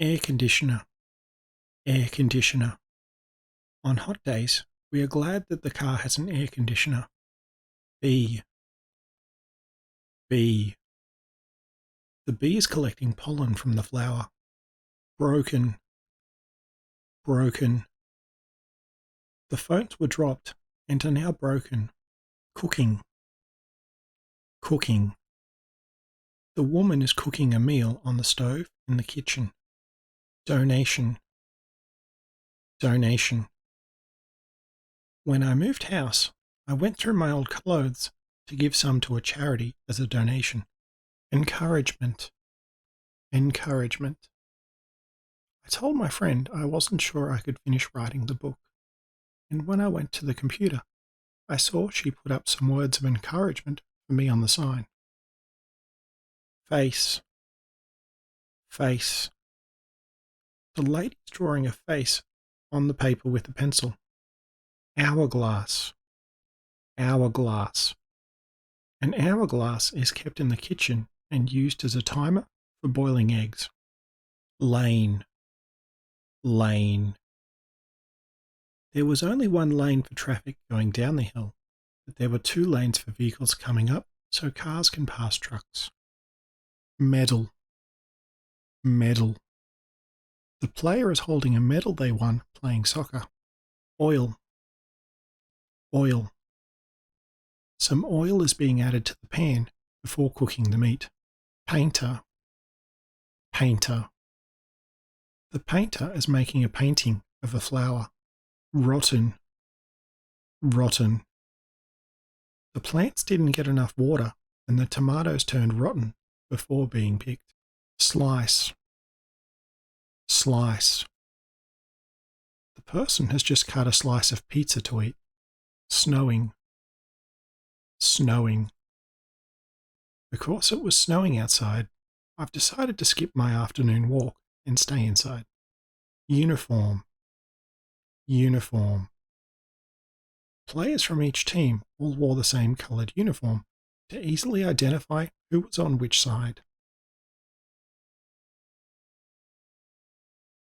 Air conditioner, air conditioner. On hot days, we are glad that the car has an air conditioner. Bee, bee. The bee is collecting pollen from the flower. Broken, broken. The phones were dropped and are now broken. Cooking, cooking. The woman is cooking a meal on the stove in the kitchen. Donation, donation. When I moved house, I went through my old clothes to give some to a charity as a donation. Encouragement, encouragement. I told my friend I wasn't sure I could finish writing the book, and when I went to the computer, I saw she put up some words of encouragement for me on the sign. Face, face. The lady's drawing a face on the paper with a pencil. Hourglass, hourglass. An hourglass is kept in the kitchen and used as a timer for boiling eggs. Lane, lane. There was only one lane for traffic going down the hill, but there were 2 lanes for vehicles coming up so cars can pass trucks. Medal, medal. The player is holding a medal they won playing soccer. Oil, oil. Some oil is being added to the pan before cooking the meat. Painter, painter. The painter is making a painting of a flower. Rotten, rotten. The plants didn't get enough water and the tomatoes turned rotten before being picked. Slice, slice. The person has just cut a slice of pizza to eat. Snowing, snowing. Because it was snowing outside, I've decided to skip my afternoon walk and stay inside. Uniform, uniform. Players from each team all wore the same coloured uniform to easily identify who was on which side.